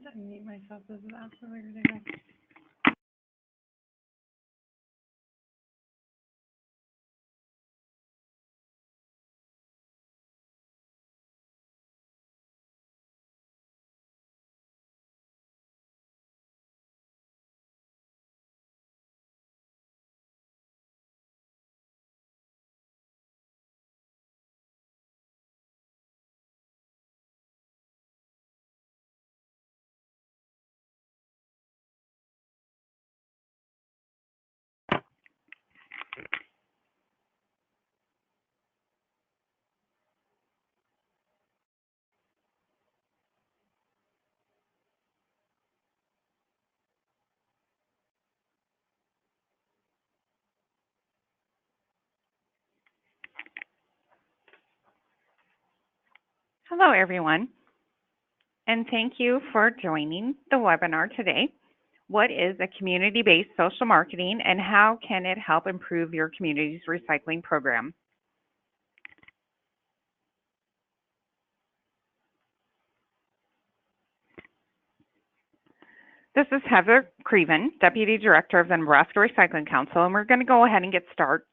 Trying to unmute myself. This is absolutely ridiculous. Hello, everyone, and thank you for joining the webinar today. What is a community-based social marketing, and how can it help improve your community's recycling program? This is Heather Creven, Deputy Director of the Nebraska Recycling Council, and we're going to go ahead and get started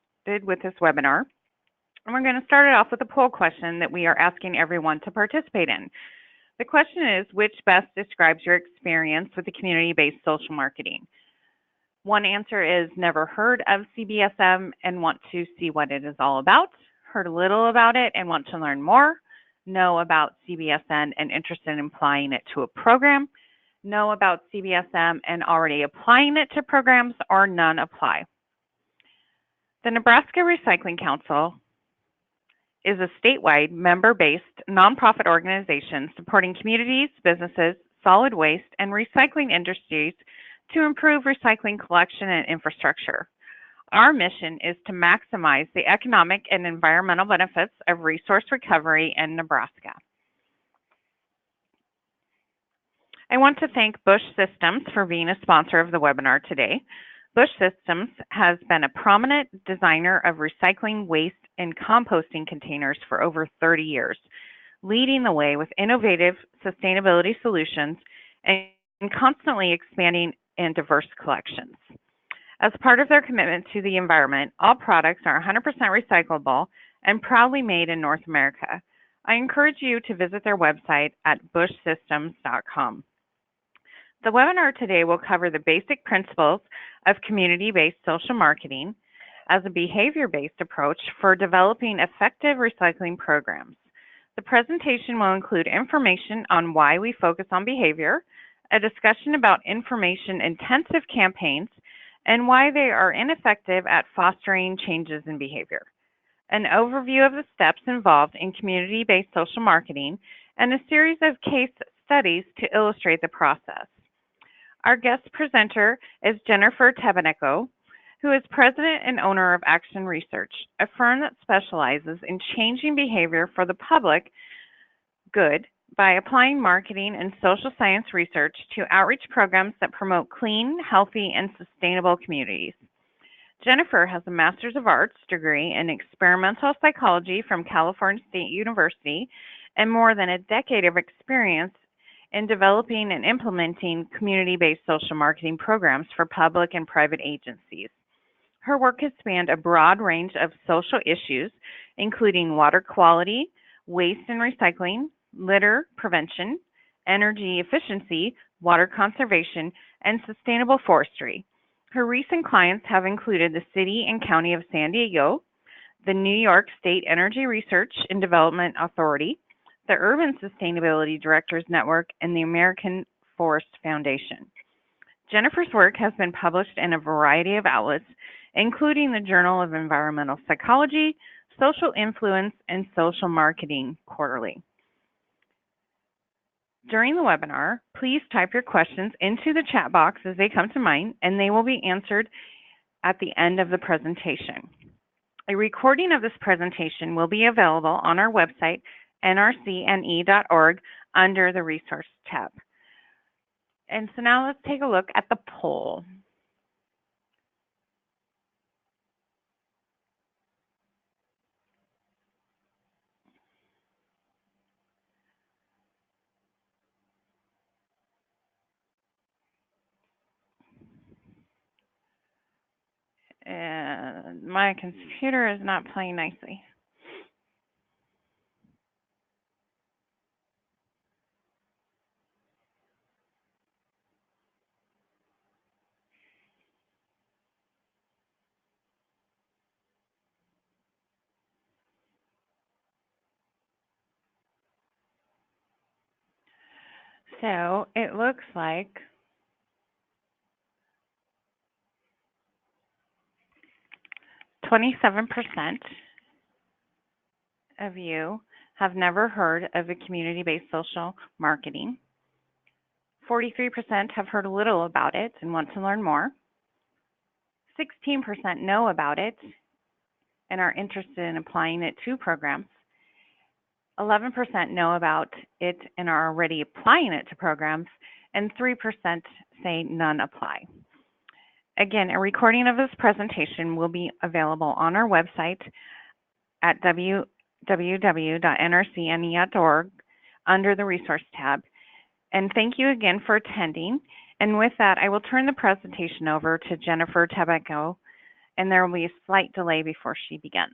with this webinar. And we're going to start it off with a poll question that we are asking everyone to participate in. The question is, which best describes your experience with the community-based social marketing? One answer is never heard of CBSM and want to see what it is all about, heard a little about it and want to learn more, know about CBSM and interested in applying it to a program, know about CBSM and already applying it to programs, or none apply. The Nebraska Recycling Council is a statewide member-based nonprofit organization supporting communities, businesses, solid waste, and recycling industries to improve recycling collection and infrastructure. Our mission is to maximize the economic and environmental benefits of resource recovery in Nebraska. I want to thank Bush Systems for being a sponsor of the webinar today. Bush Systems has been a prominent designer of recycling, waste, and composting containers for over 30 years, leading the way with innovative sustainability solutions and constantly expanding and diverse collections. As part of their commitment to the environment, all products are 100% recyclable and proudly made in North America. I encourage you to visit their website at bushsystems.com. The webinar today will cover the basic principles of community-based social marketing as a behavior-based approach for developing effective recycling programs. The presentation will include information on why we focus on behavior, a discussion about information-intensive campaigns, and why they are ineffective at fostering changes in behavior, an overview of the steps involved in community-based social marketing, and a series of case studies to illustrate the process. Our guest presenter is Jennifer Tabanico, who is president and owner of Action Research, a firm that specializes in changing behavior for the public good by applying marketing and social science research to outreach programs that promote clean, healthy, and sustainable communities. Jennifer has a Master's of Arts degree in experimental psychology from California State University and more than a decade of experience in developing and implementing community-based social marketing programs for public and private agencies. Her work has spanned a broad range of social issues, including water quality, waste and recycling, litter prevention, energy efficiency, water conservation, and sustainable forestry. Her recent clients have included the City and County of San Diego, the New York State Energy Research and Development Authority, the Urban Sustainability Directors Network, and the American Forest Foundation. Jennifer's work has been published in a variety of outlets, including the Journal of Environmental Psychology, Social Influence, and Social Marketing Quarterly. During the webinar, please type your questions into the chat box as they come to mind, and they will be answered at the end of the presentation. A recording of this presentation will be available on our website, nrcne.org, under the Resource tab. And so now let's take a look at the poll. My computer is not playing nicely. So it looks like 27% of you have never heard of a community-based social marketing. 43% have heard a little about it and want to learn more. 16% know about it and are interested in applying it to programs. 11% know about it and are already applying it to programs, and 3% say none apply. Again, a recording of this presentation will be available on our website at www.nrcne.org under the Resource tab. And thank you again for attending. And with that, I will turn the presentation over to Jennifer Tabanico, and there will be a slight delay before she begins.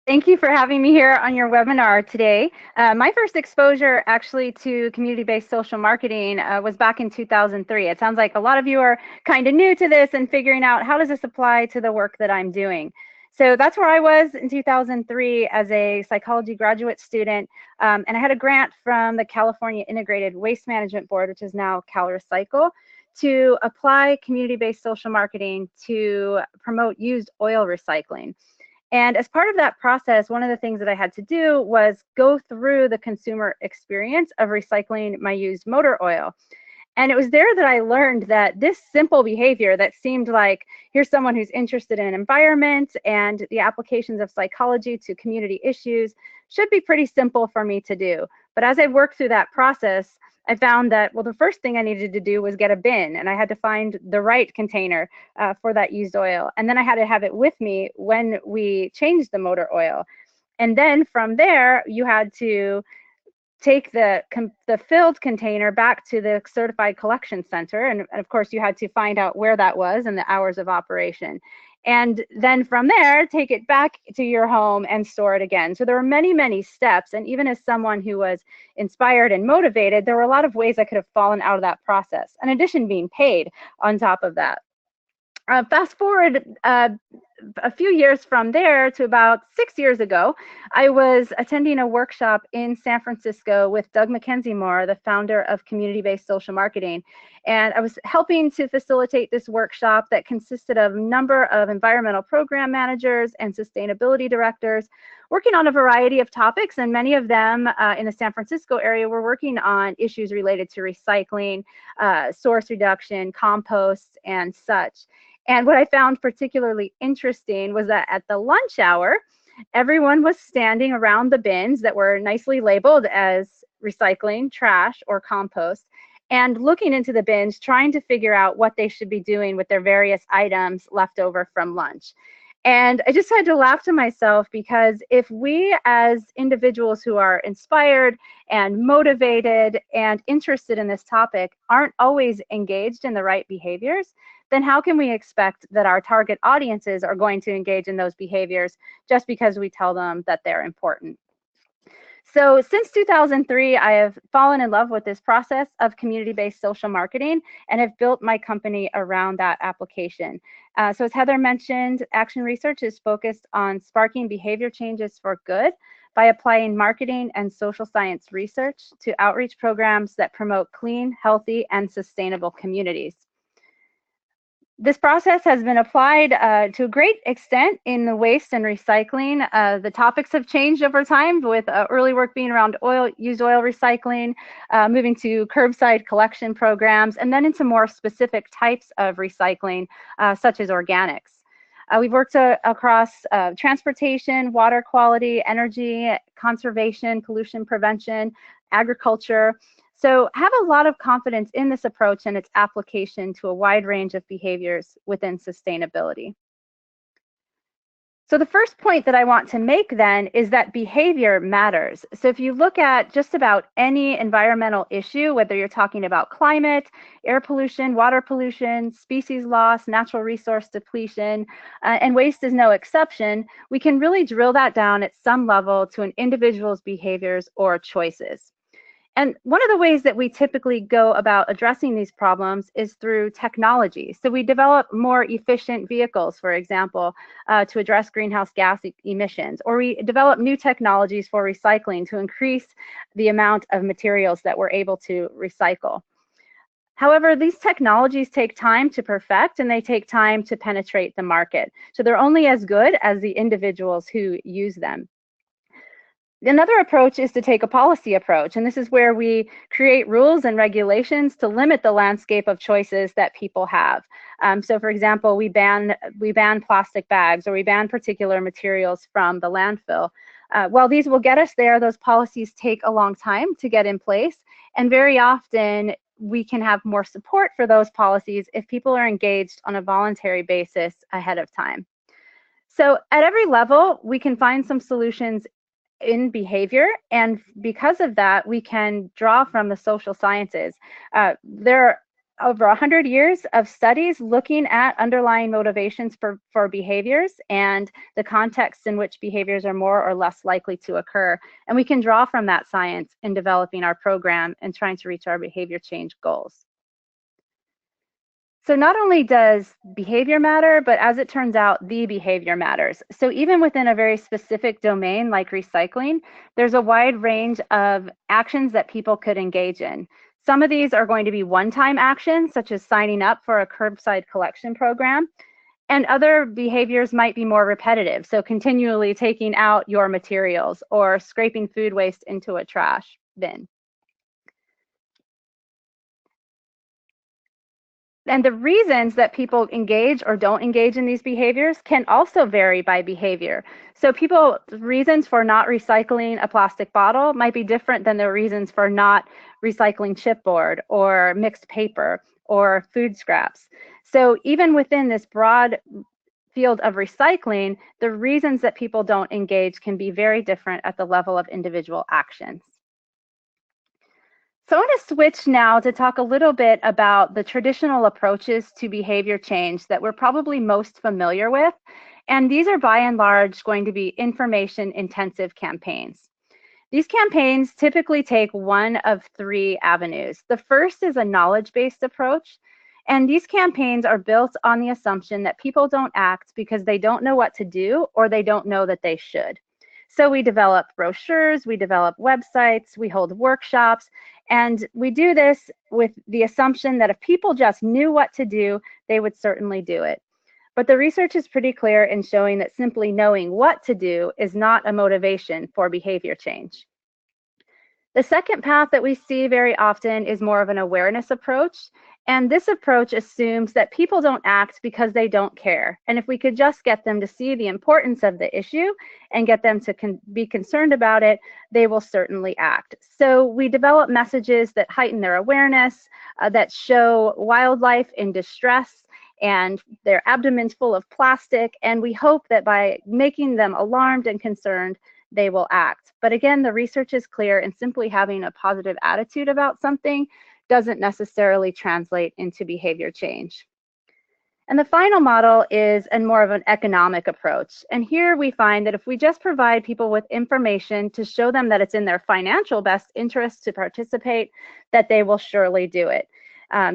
Thank you for having me here on your webinar today. My first exposure actually to community-based social marketing was back in 2003. It sounds like a lot of you are kind of new to this and figuring out how does this apply to the work that I'm doing. So that's where I was in 2003 as a psychology graduate student, and I had a grant from the California Integrated Waste Management Board, which is now CalRecycle, to apply community-based social marketing to promote used oil recycling. And as part of that process, one of the things that I had to do was go through the consumer experience of recycling my used motor oil. And it was there that I learned that this simple behavior that seemed like here's someone who's interested in environment and the applications of psychology to community issues should be pretty simple for me to do. But as I worked through that process, I found that, well, the first thing I needed to do was get a bin, and I had to find the right container for that used oil. And then I had to have it with me when we changed the motor oil. And then from there, you had to take the filled container back to the certified collection center. And of course, you had to find out where that was and the hours of operation. And then from there, take it back to your home and store it again. So there were many, many steps. And even as someone who was inspired and motivated, there were a lot of ways I could have fallen out of that process, in addition being paid on top of that. Fast forward a few years from there to about 6 years ago, I was attending a workshop in San Francisco with Doug McKenzie Moore, the founder of Community-Based Social Marketing. And I was helping to facilitate this workshop that consisted of a number of environmental program managers and sustainability directors working on a variety of topics. And many of them in the San Francisco area were working on issues related to recycling, source reduction, compost, and such. And what I found particularly interesting was that at the lunch hour, everyone was standing around the bins that were nicely labeled as recycling, trash, or compost, and looking into the bins, trying to figure out what they should be doing with their various items left over from lunch. And I just had to laugh to myself, because if we as individuals who are inspired and motivated and interested in this topic aren't always engaged in the right behaviors, then how can we expect that our target audiences are going to engage in those behaviors just because we tell them that they're important? So since 2003, I have fallen in love with this process of community-based social marketing and have built my company around that application. So as Heather mentioned, Action Research is focused on sparking behavior changes for good by applying marketing and social science research to outreach programs that promote clean, healthy, and sustainable communities. This process has been applied to a great extent in the waste and recycling. The topics have changed over time, with early work being around used oil recycling, moving to curbside collection programs, and then into more specific types of recycling, such as organics. We've worked across transportation, water quality, energy, conservation, pollution prevention, agriculture, So have a lot of confidence in this approach and its application to a wide range of behaviors within sustainability. So the first point that I want to make then is that behavior matters. So if you look at just about any environmental issue, whether you're talking about climate, air pollution, water pollution, species loss, natural resource depletion, and waste is no exception, we can really drill that down at some level to an individual's behaviors or choices. And one of the ways that we typically go about addressing these problems is through technology. So we develop more efficient vehicles, for example, to address greenhouse gas emissions, or we develop new technologies for recycling to increase the amount of materials that we're able to recycle. However, these technologies take time to perfect and they take time to penetrate the market. So they're only as good as the individuals who use them. Another approach is to take a policy approach, and this is where we create rules and regulations to limit the landscape of choices that people have. So for example, we ban plastic bags, or we ban particular materials from the landfill. While these will get us there, those policies take a long time to get in place, and very often we can have more support for those policies if people are engaged on a voluntary basis ahead of time. So at every level, we can find some solutions in behavior, and because of that, we can draw from the social sciences. There are over 100 years of studies looking at underlying motivations for behaviors and the contexts in which behaviors are more or less likely to occur. And we can draw from that science in developing our program and trying to reach our behavior change goals. So not only does behavior matter, but as it turns out, the behavior matters. So even within a very specific domain like recycling, there's a wide range of actions that people could engage in. Some of these are going to be one-time actions, such as signing up for a curbside collection program, and other behaviors might be more repetitive, so continually taking out your materials or scraping food waste into a trash bin. And the reasons that people engage or don't engage in these behaviors can also vary by behavior. So people's reasons for not recycling a plastic bottle might be different than their reasons for not recycling chipboard or mixed paper or food scraps. So even within this broad field of recycling, the reasons that people don't engage can be very different at the level of individual actions. So I want to switch now to talk a little bit about the traditional approaches to behavior change that we're probably most familiar with. And these are by and large going to be information intensive campaigns. These campaigns typically take one of three avenues. The first is a knowledge-based approach. And these campaigns are built on the assumption that people don't act because they don't know what to do or they don't know that they should. So we develop brochures, we develop websites, we hold workshops, and we do this with the assumption that if people just knew what to do, they would certainly do it. But the research is pretty clear in showing that simply knowing what to do is not a motivation for behavior change. The second path that we see very often is more of an awareness approach. And this approach assumes that people don't act because they don't care. And if we could just get them to see the importance of the issue and get them to be concerned about it, they will certainly act. So we develop messages that heighten their awareness, that show wildlife in distress and their abdomens full of plastic. And we hope that by making them alarmed and concerned, they will act. But again, the research is clear, and simply having a positive attitude about something doesn't necessarily translate into behavior change. And the final model is more of an economic approach. And here we find that if we just provide people with information to show them that it's in their financial best interest to participate, that they will surely do it.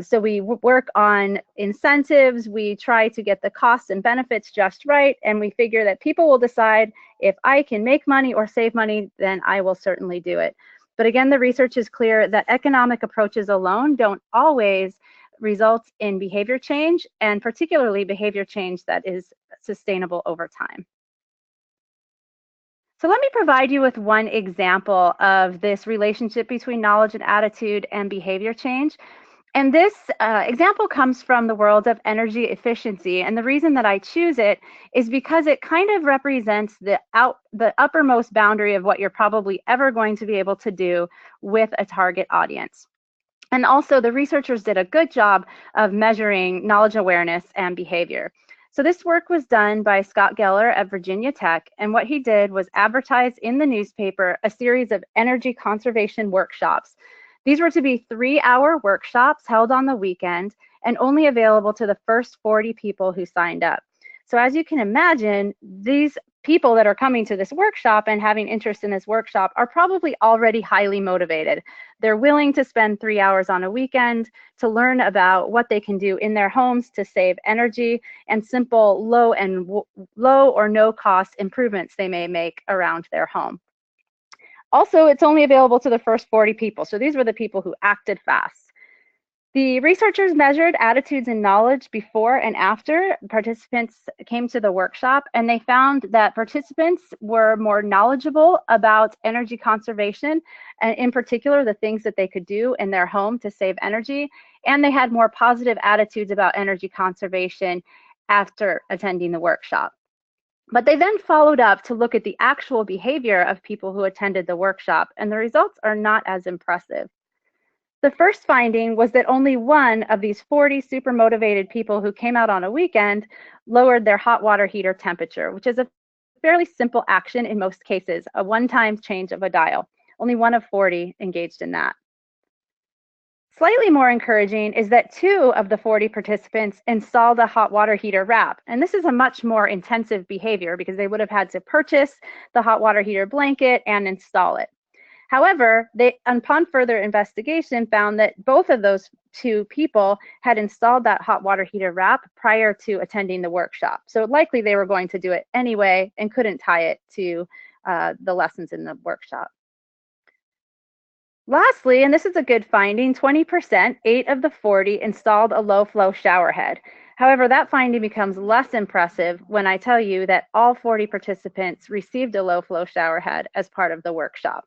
So we work on incentives, we try to get the costs and benefits just right, and we figure that people will decide if I can make money or save money, then I will certainly do it. But again, the research is clear that economic approaches alone don't always result in behavior change, and particularly behavior change that is sustainable over time. So let me provide you with one example of this relationship between knowledge and attitude and behavior change. And this example comes from the world of energy efficiency. And the reason that I choose it is because it kind of represents the uppermost boundary of what you're probably ever going to be able to do with a target audience. And also the researchers did a good job of measuring knowledge awareness and behavior. So this work was done by Scott Geller at Virginia Tech, and what he did was advertise in the newspaper a series of energy conservation workshops. These were to be 3-hour workshops held on the weekend and only available to the first 40 people who signed up. So as you can imagine, these people that are coming to this workshop and having interest in this workshop are probably already highly motivated. They're willing to spend 3 hours on a weekend to learn about what they can do in their homes to save energy and simple low or no cost improvements they may make around their home. Also, it's only available to the first 40 people. So these were the people who acted fast. The researchers measured attitudes and knowledge before and after participants came to the workshop, and they found that participants were more knowledgeable about energy conservation, and in particular, the things that they could do in their home to save energy, and they had more positive attitudes about energy conservation after attending the workshop. But they then followed up to look at the actual behavior of people who attended the workshop, and the results are not as impressive. The first finding was that only one of these 40 super motivated people who came out on a weekend lowered their hot water heater temperature, which is a fairly simple action in most cases, a one-time change of a dial. Only one of 40 engaged in that. Slightly more encouraging is that 2 of the 40 participants installed a hot water heater wrap. And this is a much more intensive behavior because they would have had to purchase the hot water heater blanket and install it. However, they, upon further investigation, found that both of those 2 people had installed that hot water heater wrap prior to attending the workshop. So likely they were going to do it anyway and couldn't tie it to the lessons in the workshop. Lastly, and this is a good finding, 20%, 8 of the 40, installed a low-flow shower head. However, that finding becomes less impressive when I tell you that all 40 participants received a low-flow shower head as part of the workshop.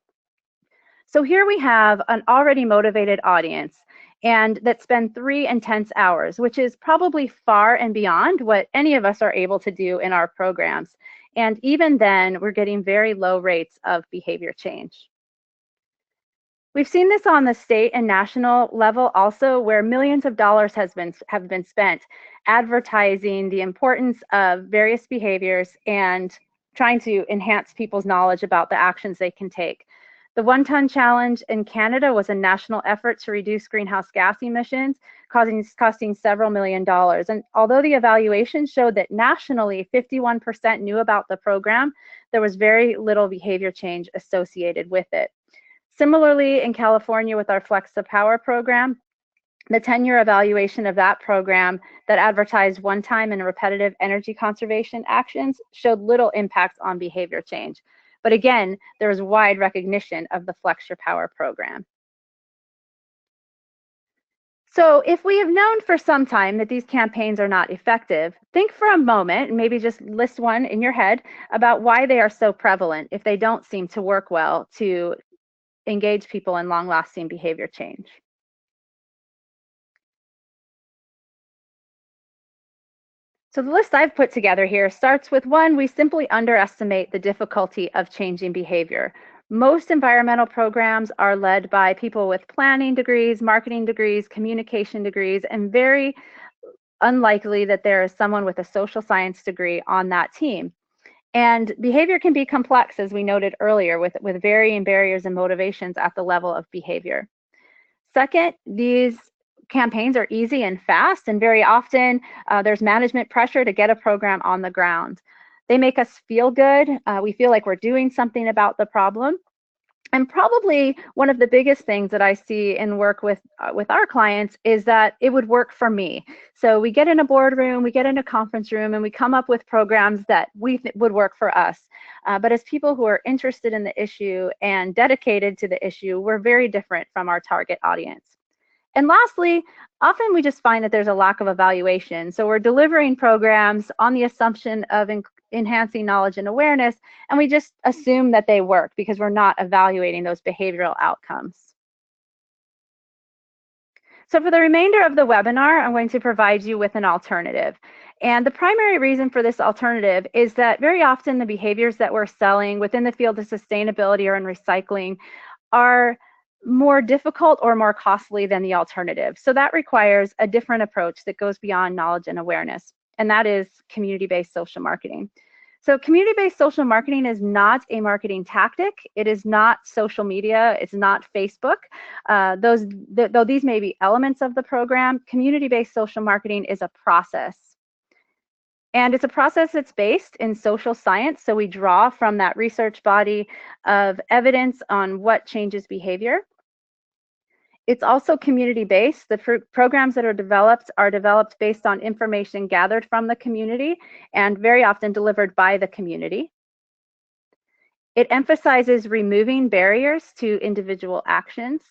So here we have an already motivated audience and that spend 3 intense hours, which is probably far and beyond what any of us are able to do in our programs. And even then, we're getting very low rates of behavior change. We've seen this on the state and national level also, where millions of dollars have been spent advertising the importance of various behaviors and trying to enhance people's knowledge about the actions they can take. The 1-ton challenge in Canada was a national effort to reduce greenhouse gas emissions, costing several million dollars. And although the evaluation showed that nationally 51% knew about the program, there was very little behavior change associated with it. Similarly, in California with our Flex the Power program, the 10-year evaluation of that program that advertised one-time and repetitive energy conservation actions showed little impact on behavior change. But again, there was wide recognition of the Flex Your Power program. So if we have known for some time that these campaigns are not effective, think for a moment, and maybe just list one in your head, about why they are so prevalent if they don't seem to work well to engage people in long-lasting behavior change. So the list I've put together here starts with 1, we simply underestimate the difficulty of changing behavior. Most environmental programs are led by people with planning degrees, marketing degrees, communication degrees, and very unlikely that there is someone with a social science degree on that team. And behavior can be complex, as we noted earlier, with varying barriers and motivations at the level of behavior. Second, these campaigns are easy and fast, and very often there's management pressure to get a program on the ground. They make us feel good. We feel like we're doing something about the problem. And probably one of the biggest things that I see in work with our clients is that it would work for me. So we get in a boardroom, we get in a conference room, and we come up with programs that would work for us. But as people who are interested in the issue and dedicated to the issue, we're very different from our target audience. And lastly, often we just find that there's a lack of evaluation. So we're delivering programs on the assumption of enhancing knowledge and awareness, and we just assume that they work because we're not evaluating those behavioral outcomes. So for the remainder of the webinar, I'm going to provide you with an alternative. And the primary reason for this alternative is that very often the behaviors that we're selling within the field of sustainability or in recycling are more difficult or more costly than the alternative. So that requires a different approach that goes beyond knowledge and awareness, and that is community-based social marketing. So community-based social marketing is not a marketing tactic. It is not social media. It's not Facebook. Though these may be elements of the program, community-based social marketing is a process. And it's a process that's based in social science. So we draw from that research body of evidence on what changes behavior. It's also community-based. The programs that are developed based on information gathered from the community and very often delivered by the community. It emphasizes removing barriers to individual actions.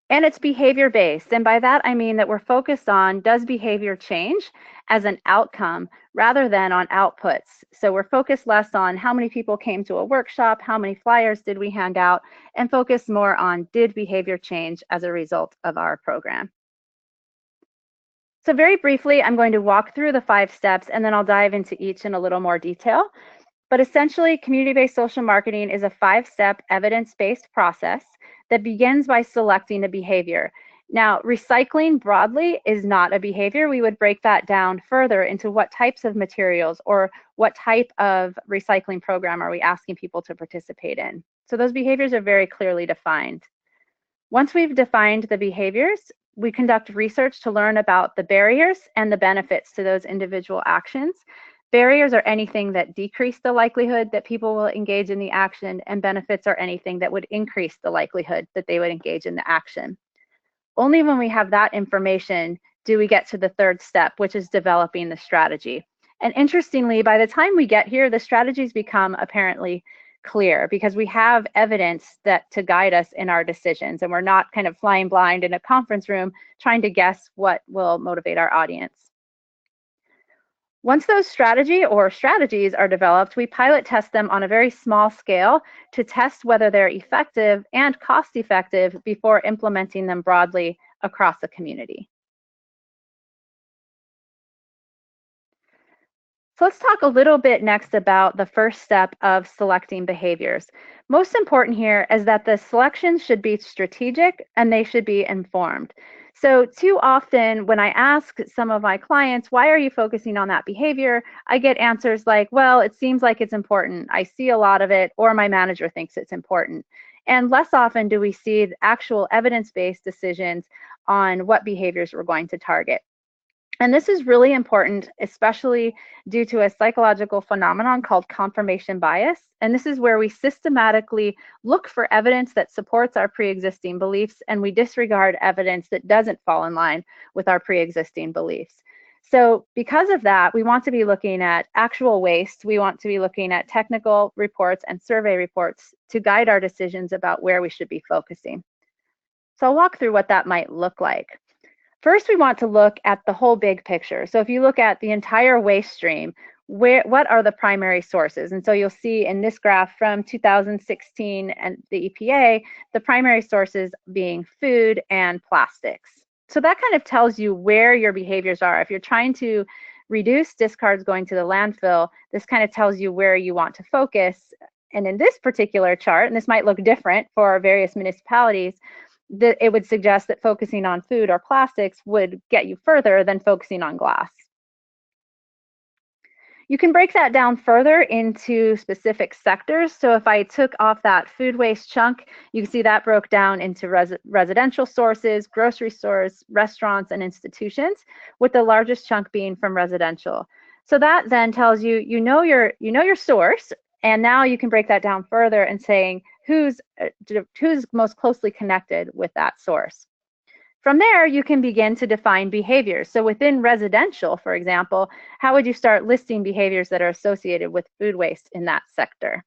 And it's behavior-based. And by that, I mean that we're focused on, does behavior change as an outcome rather than on outputs? So we're focused less on how many people came to a workshop, how many flyers did we hand out, and focus more on, did behavior change as a result of our program? So very briefly, I'm going to walk through the 5 steps, and then I'll dive into each in a little more detail. But essentially, community-based social marketing is a 5-step evidence-based process that begins by selecting a behavior. Now, recycling broadly is not a behavior. We would break that down further into what types of materials or what type of recycling program are we asking people to participate in. So those behaviors are very clearly defined. Once we've defined the behaviors, we conduct research to learn about the barriers and the benefits to those individual actions. Barriers are anything that decrease the likelihood that people will engage in the action, and benefits are anything that would increase the likelihood that they would engage in the action. Only when we have that information do we get to the 3rd step, which is developing the strategy. And interestingly, by the time we get here, the strategies become apparently clear because we have evidence that to guide us in our decisions, and we're not kind of flying blind in a conference room trying to guess what will motivate our audience. Once those strategies are developed, we pilot test them on a very small scale to test whether they're effective and cost effective before implementing them broadly across the community. So let's talk a little bit next about the first step of selecting behaviors. Most important here is that the selections should be strategic and they should be informed. So too often when I ask some of my clients, why are you focusing on that behavior? I get answers like, well, it seems like it's important. I see a lot of it, or my manager thinks it's important. And less often do we see the actual evidence-based decisions on what behaviors we're going to target. And this is really important, especially due to a psychological phenomenon called confirmation bias. And this is where we systematically look for evidence that supports our pre-existing beliefs, and we disregard evidence that doesn't fall in line with our pre-existing beliefs. So because of that, we want to be looking at actual waste. We want to be looking at technical reports and survey reports to guide our decisions about where we should be focusing. So I'll walk through what that might look like. First, we want to look at the whole big picture. So if you look at the entire waste stream, what are the primary sources? And so you'll see in this graph from 2016 and the EPA, the primary sources being food and plastics. So that kind of tells you where your behaviors are. If you're trying to reduce discards going to the landfill, this kind of tells you where you want to focus. And in this particular chart, and this might look different for various municipalities, it would suggest that focusing on food or plastics would get you further than focusing on glass. You can break that down further into specific sectors. So if I took off that food waste chunk, you can see that broke down into residential sources, grocery stores, restaurants, and institutions, with the largest chunk being from residential. So that then tells you, you know your source, and now you can break that down further and saying, who's most closely connected with that source. From there, you can begin to define behaviors. So within residential, for example, how would you start listing behaviors that are associated with food waste in that sector?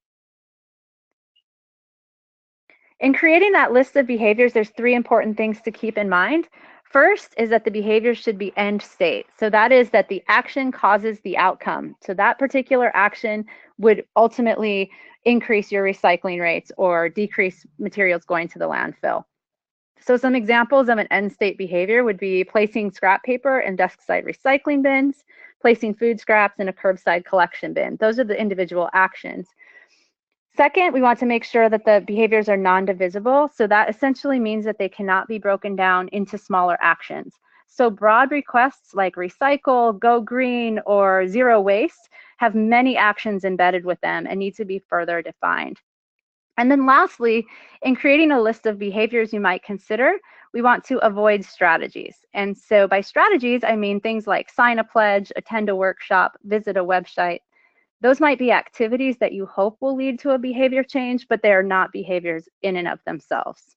In creating that list of behaviors, there's 3 important things to keep in mind. First is that the behavior should be end state. So that is that the action causes the outcome. So that particular action would ultimately increase your recycling rates or decrease materials going to the landfill. So some examples of an end state behavior would be placing scrap paper in desk side recycling bins, placing food scraps in a curbside collection bin. Those are the individual actions. Second, we want to make sure that the behaviors are non-divisible. So that essentially means that they cannot be broken down into smaller actions. So broad requests like recycle, go green, or zero waste have many actions embedded with them and need to be further defined. And then lastly, in creating a list of behaviors you might consider, we want to avoid strategies. And so by strategies, I mean things like sign a pledge, attend a workshop, visit a website. Those might be activities that you hope will lead to a behavior change, but they are not behaviors in and of themselves.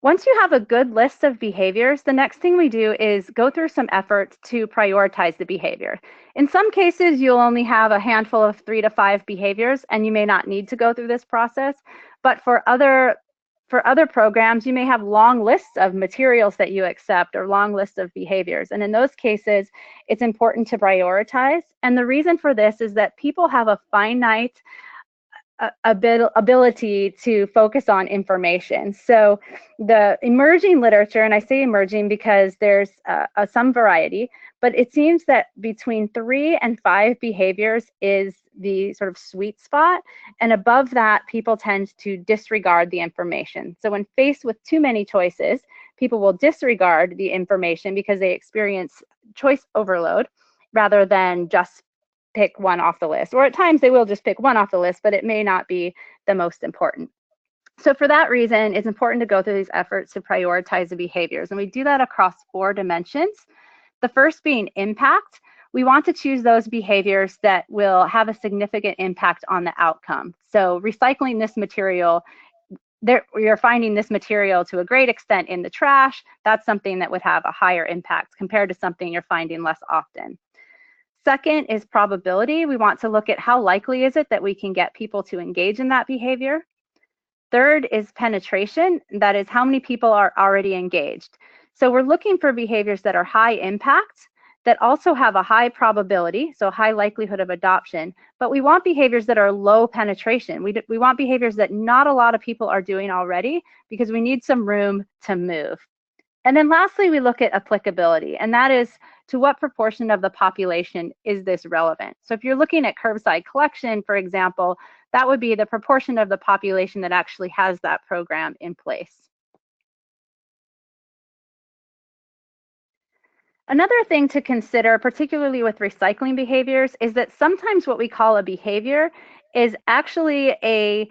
Once you have a good list of behaviors, the next thing we do is go through some efforts to prioritize the behavior. In some cases, you'll only have a handful of 3 to 5 behaviors, and you may not need to go through this process. But for other programs, you may have long lists of materials that you accept or long lists of behaviors. And in those cases, it's important to prioritize. And the reason for this is that people have a finite ability to focus on information. So the emerging literature, and I say emerging because there's some variety, but it seems that between 3 and 5 behaviors is the sort of sweet spot. And above that, people tend to disregard the information. So when faced with too many choices, people will disregard the information because they experience choice overload rather than just pick one off the list. Or at times they will just pick one off the list, but it may not be the most important. So for that reason, it's important to go through these efforts to prioritize the behaviors. And we do that across 4 dimensions. The first being impact. We want to choose those behaviors that will have a significant impact on the outcome. So recycling this material, you're finding this material to a great extent in the trash. That's something that would have a higher impact compared to something you're finding less often. Second is probability. We want to look at how likely is it that we can get people to engage in that behavior. Third is penetration. That is how many people are already engaged. So we're looking for behaviors that are high impact, that also have a high probability, so high likelihood of adoption, but we want behaviors that are low penetration. We want behaviors that not a lot of people are doing already because we need some room to move. And then lastly, we look at applicability, and that is to what proportion of the population is this relevant? So if you're looking at curbside collection, for example, that would be the proportion of the population that actually has that program in place. Another thing to consider, particularly with recycling behaviors, is that sometimes what we call a behavior is actually a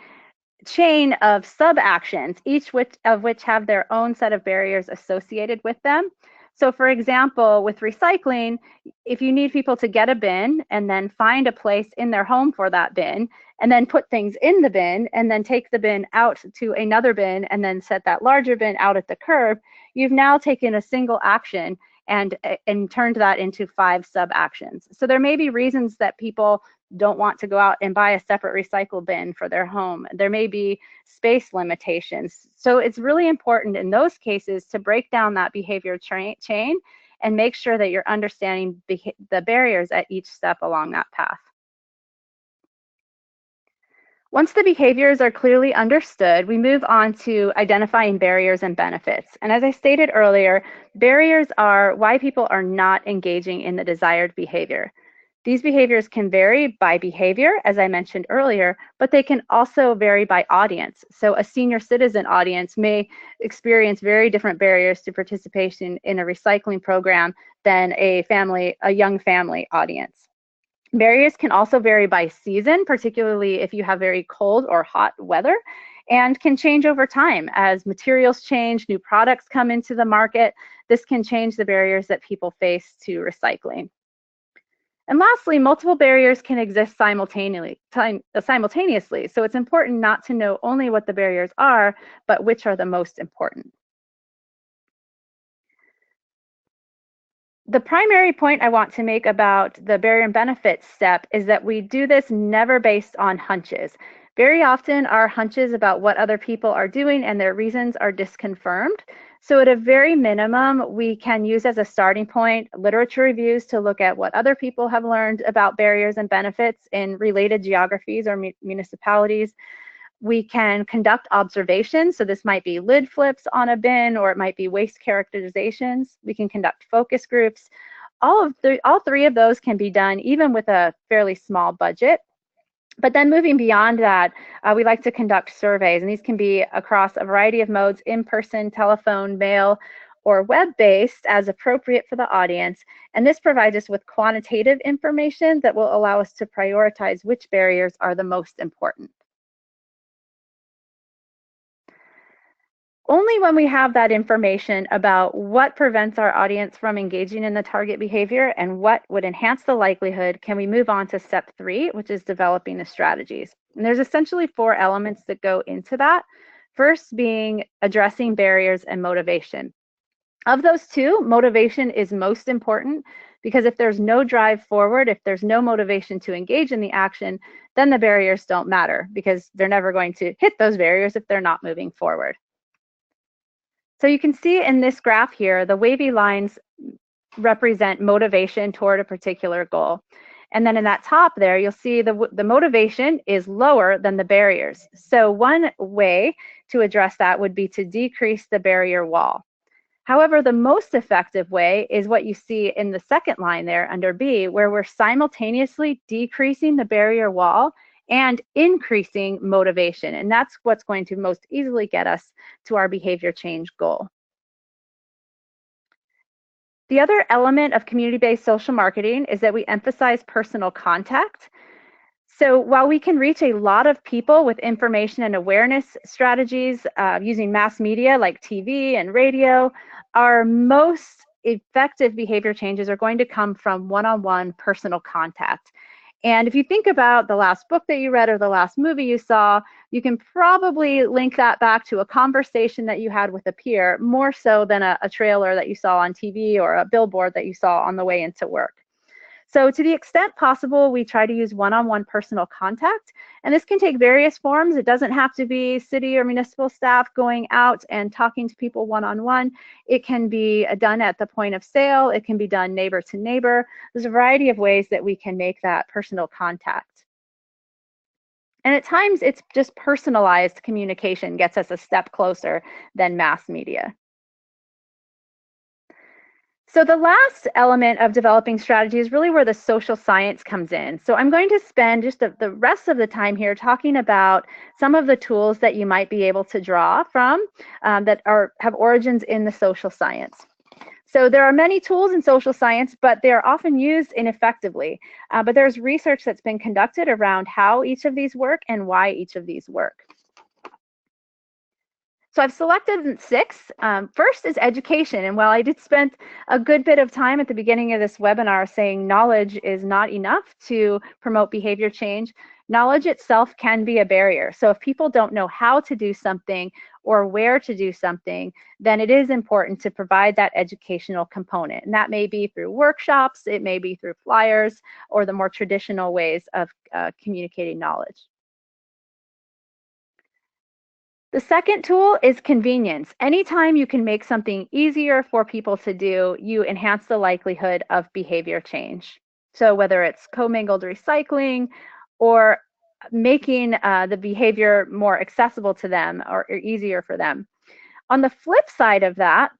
chain of sub-actions, each of which have their own set of barriers associated with them. So for example, with recycling, if you need people to get a bin and then find a place in their home for that bin, and then put things in the bin, and then take the bin out to another bin, and then set that larger bin out at the curb, you've now taken a single action and turned that into 5 sub-actions. So there may be reasons that people don't want to go out and buy a separate recycle bin for their home. There may be space limitations. So it's really important in those cases to break down that behavior chain and make sure that you're understanding the barriers at each step along that path. Once the behaviors are clearly understood, we move on to identifying barriers and benefits. And as I stated earlier, barriers are why people are not engaging in the desired behavior. These behaviors can vary by behavior, as I mentioned earlier, but they can also vary by audience. So a senior citizen audience may experience very different barriers to participation in a recycling program than a young family audience. Barriers can also vary by season, particularly if you have very cold or hot weather, and can change over time as materials change, new products come into the market. This can change the barriers that people face to recycling. And lastly, multiple barriers can exist simultaneously. So it's important not to know only what the barriers are, but which are the most important. The primary point I want to make about the barrier and benefits step is that we do this never based on hunches. Very often our hunches about what other people are doing and their reasons are disconfirmed. So at a very minimum, we can use as a starting point literature reviews to look at what other people have learned about barriers and benefits in related geographies or municipalities. We can conduct observations. So this might be lid flips on a bin, or it might be waste characterizations. We can conduct focus groups. All 3 of those can be done even with a fairly small budget. But then moving beyond that, we like to conduct surveys, and these can be across a variety of modes: in-person, telephone, mail, or web-based as appropriate for the audience. And this provides us with quantitative information that will allow us to prioritize which barriers are the most important. Only when we have that information about what prevents our audience from engaging in the target behavior and what would enhance the likelihood can we move on to step 3, which is developing the strategies. And there's essentially 4 elements that go into that. First being addressing barriers and motivation. Of those 2, motivation is most important, because if there's no drive forward, if there's no motivation to engage in the action, then the barriers don't matter, because they're never going to hit those barriers if they're not moving forward. So you can see in this graph here, the wavy lines represent motivation toward a particular goal. And then in that top there, you'll see the motivation is lower than the barriers. So one way to address that would be to decrease the barrier wall. However, the most effective way is what you see in the second line there under B, where we're simultaneously decreasing the barrier wall and increasing motivation. And that's what's going to most easily get us to our behavior change goal. The other element of community-based social marketing is that we emphasize personal contact. So while we can reach a lot of people with information and awareness strategies using mass media like TV and radio, our most effective behavior changes are going to come from one-on-one personal contact. And if you think about the last book that you read or the last movie you saw, you can probably link that back to a conversation that you had with a peer, more so than a trailer that you saw on TV or a billboard that you saw on the way into work. So to the extent possible, we try to use one-on-one personal contact, and this can take various forms. It doesn't have to be city or municipal staff going out and talking to people one-on-one. It can be done at the point of sale. It can be done neighbor to neighbor. There's a variety of ways that we can make that personal contact. And at times, it's just personalized communication gets us a step closer than mass media. So the last element of developing strategy is really where the social science comes in. So I'm going to spend just the rest of the time here talking about some of the tools that you might be able to draw from that have origins in the social science. So there are many tools in social science, but they are often used ineffectively. But there's research that's been conducted around how each of these work and why each of these work. So I've selected 6. First is education. And while I did spend a good bit of time at the beginning of this webinar saying knowledge is not enough to promote behavior change, knowledge itself can be a barrier. So if people don't know how to do something or where to do something, then it is important to provide that educational component. And that may be through workshops, it may be through flyers, or the more traditional ways of communicating knowledge. The second tool is convenience. Anytime you can make something easier for people to do, you enhance the likelihood of behavior change. So whether it's commingled recycling or making the behavior more accessible to them or easier for them. On the flip side of that,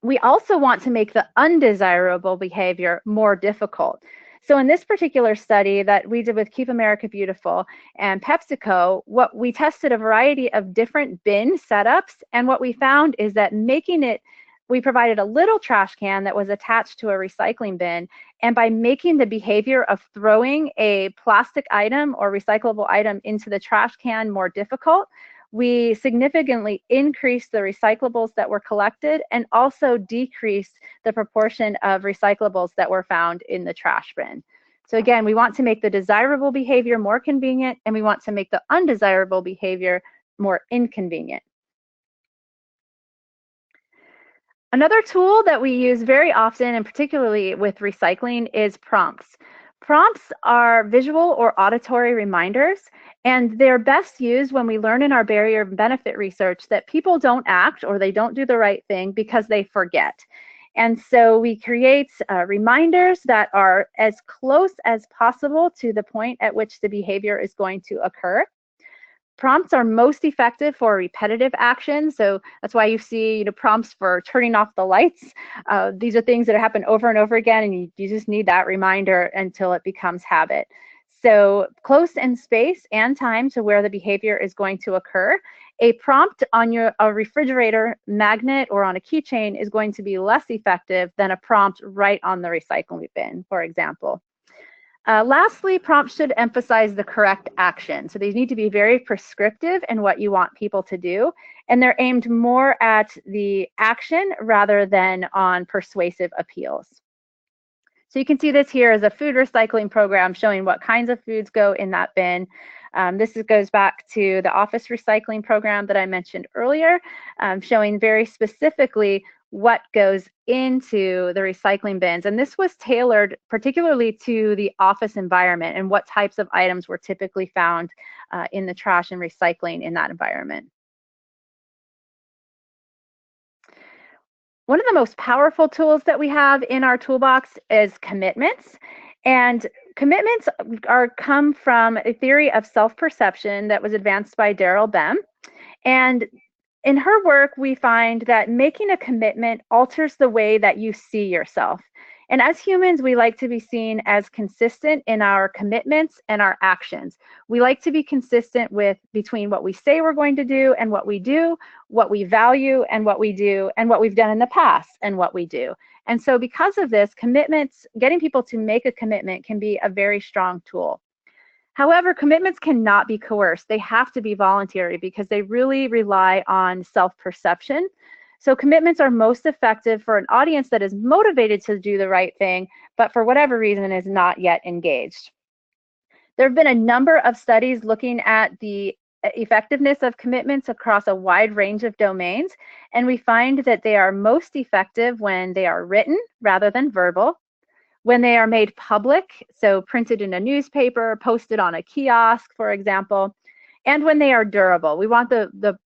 we also want to make the undesirable behavior more difficult. So in this particular study that we did with Keep America Beautiful and PepsiCo, we tested a variety of different bin setups, and what we found is that we provided a little trash can that was attached to a recycling bin, and by making the behavior of throwing a plastic item or recyclable item into the trash can more difficult, we significantly increased the recyclables that were collected and also decreased the proportion of recyclables that were found in the trash bin. So again, we want to make the desirable behavior more convenient, and we want to make the undesirable behavior more inconvenient. Another tool that we use very often, and particularly with recycling, is prompts. Prompts are visual or auditory reminders, and they're best used when we learn in our barrier and benefit research that people don't act or they don't do the right thing because they forget. And so we create reminders that are as close as possible to the point at which the behavior is going to occur. Prompts are most effective for repetitive action. So that's why you see prompts for turning off the lights. These are things that happen over and over again, and you just need that reminder until it becomes habit. So close in space and time to where the behavior is going to occur. A prompt on a refrigerator magnet or on a keychain is going to be less effective than a prompt right on the recycling bin, for example. Lastly, prompts should emphasize the correct action. So these need to be very prescriptive in what you want people to do, and they're aimed more at the action rather than on persuasive appeals. So you can see this here as a food recycling program showing what kinds of foods go in that bin. This goes back to the office recycling program that I mentioned earlier, showing very specifically what goes into the recycling bins. And this was tailored particularly to the office environment and what types of items were typically found in the trash and recycling in that environment. One of the most powerful tools that we have in our toolbox is commitments. And commitments come from a theory of self-perception that was advanced by Daryl Bem. And in her work, we find that making a commitment alters the way that you see yourself. And as humans, we like to be seen as consistent in our commitments and our actions. We like to be consistent between what we say we're going to do and what we do, what we value and what we do, and what we've done in the past and what we do. And so because of this, commitments, getting people to make a commitment can be a very strong tool. However, commitments cannot be coerced. They have to be voluntary because they really rely on self-perception. So commitments are most effective for an audience that is motivated to do the right thing, but for whatever reason is not yet engaged. There have been a number of studies looking at the effectiveness of commitments across a wide range of domains, and we find that they are most effective when they are written rather than verbal, when they are made public, so printed in a newspaper, posted on a kiosk, for example, and when they are durable. We want the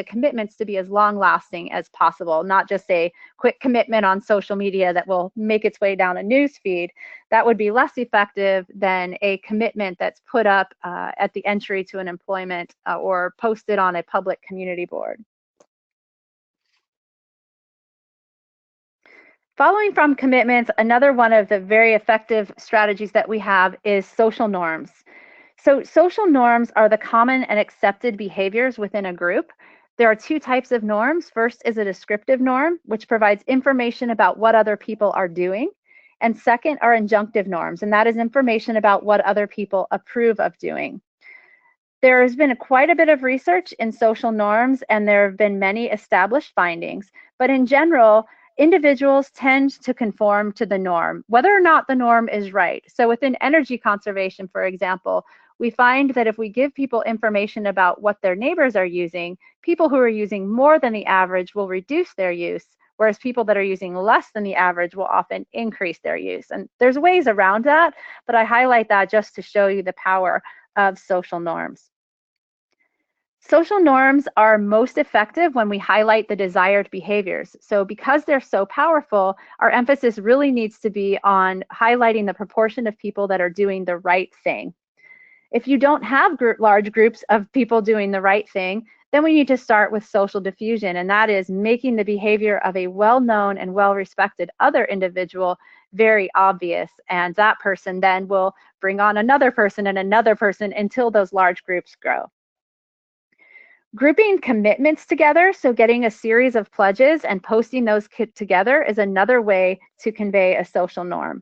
commitments to be as long lasting as possible, not just a quick commitment on social media that will make its way down a news feed. That would be less effective than a commitment that's put up at the entry to an employment or posted on a public community board. Following from commitments, another one of the very effective strategies that we have is social norms. So social norms are the common and accepted behaviors within a group. There are two types of norms. First is a descriptive norm, which provides information about what other people are doing. And second are injunctive norms, and that is information about what other people approve of doing. There has been quite a bit of research in social norms, and there have been many established findings. But in general, individuals tend to conform to the norm, whether or not the norm is right. So within energy conservation, for example, we find that if we give people information about what their neighbors are using, people who are using more than the average will reduce their use, whereas people that are using less than the average will often increase their use. And there's ways around that, but I highlight that just to show you the power of social norms. Social norms are most effective when we highlight the desired behaviors. So because they're so powerful, our emphasis really needs to be on highlighting the proportion of people that are doing the right thing. If you don't have large groups of people doing the right thing, then we need to start with social diffusion, and that is making the behavior of a well-known and well-respected other individual very obvious, and that person then will bring on another person and another person until those large groups grow. Grouping commitments together, so getting a series of pledges and posting those together, is another way to convey a social norm.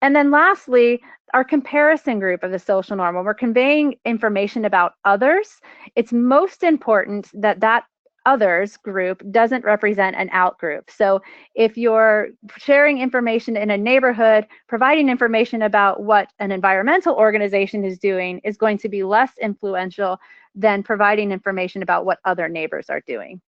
And then lastly, our comparison group of the social norm. When we're conveying information about others, it's most important that that others group doesn't represent an out group. So if you're sharing information in a neighborhood, providing information about what an environmental organization is doing is going to be less influential than providing information about what other neighbors are doing.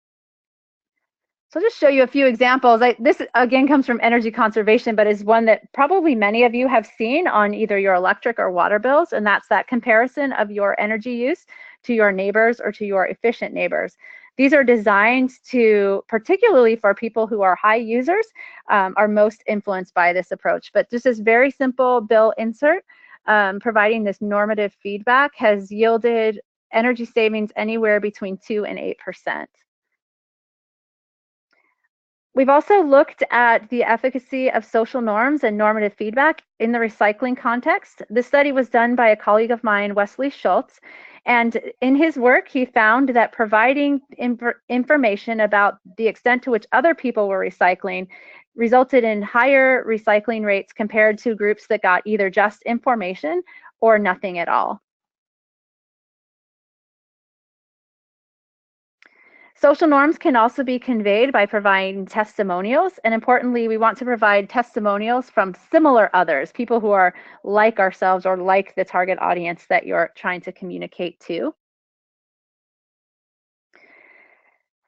So I'll just show you a few examples. This again comes from energy conservation, but is one that probably many of you have seen on either your electric or water bills, and that's that comparison of your energy use to your neighbors or to your efficient neighbors. These are designed to, particularly for people who are high users, are most influenced by this approach. But just this very simple bill insert, providing this normative feedback, has yielded energy savings anywhere between 2 and 8%. We've also looked at the efficacy of social norms and normative feedback in the recycling context. This study was done by a colleague of mine, Wesley Schultz, and in his work, he found that providing information about the extent to which other people were recycling resulted in higher recycling rates compared to groups that got either just information or nothing at all. Social norms can also be conveyed by providing testimonials, and importantly, we want to provide testimonials from similar others, people who are like ourselves or like the target audience that you're trying to communicate to.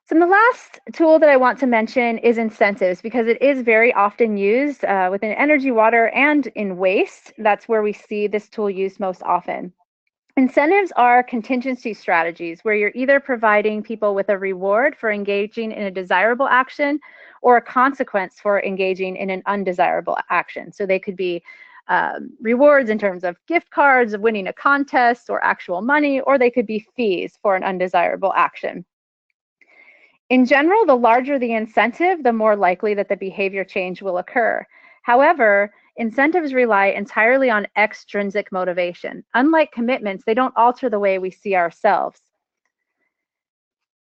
So the last tool that I want to mention is incentives, because it is very often used within energy, water, and in waste. That's where we see this tool used most often. Incentives are contingency strategies where you're either providing people with a reward for engaging in a desirable action or a consequence for engaging in an undesirable action. So they could be rewards in terms of gift cards, of winning a contest, or actual money, or they could be fees for an undesirable action. In general, the larger the incentive, the more likely that the behavior change will occur. However, incentives rely entirely on extrinsic motivation. Unlike commitments, they don't alter the way we see ourselves.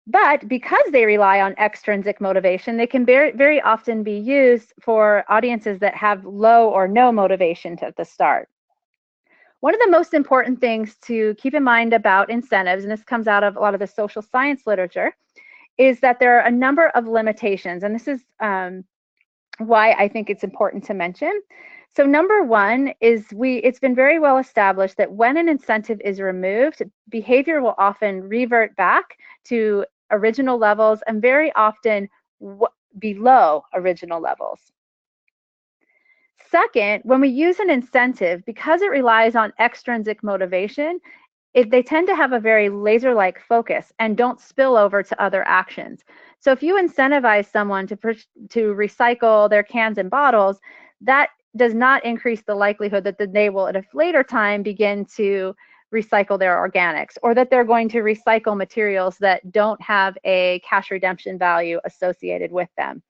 But because they rely on extrinsic motivation, they can very often be used for audiences that have low or no motivation at the start. One of the most important things to keep in mind about incentives, and this comes out of a lot of the social science literature, is that there are a number of limitations, and this is why I think it's important to mention. So number one is it's been very well established that when an incentive is removed, behavior will often revert back to original levels and very often below original levels. Second, when we use an incentive, because it relies on extrinsic motivation, they tend to have a very laser-like focus and don't spill over to other actions. So if you incentivize someone to recycle their cans and bottles, that does not increase the likelihood that they will at a later time begin to recycle their organics, or that they're going to recycle materials that don't have a cash redemption value associated with them.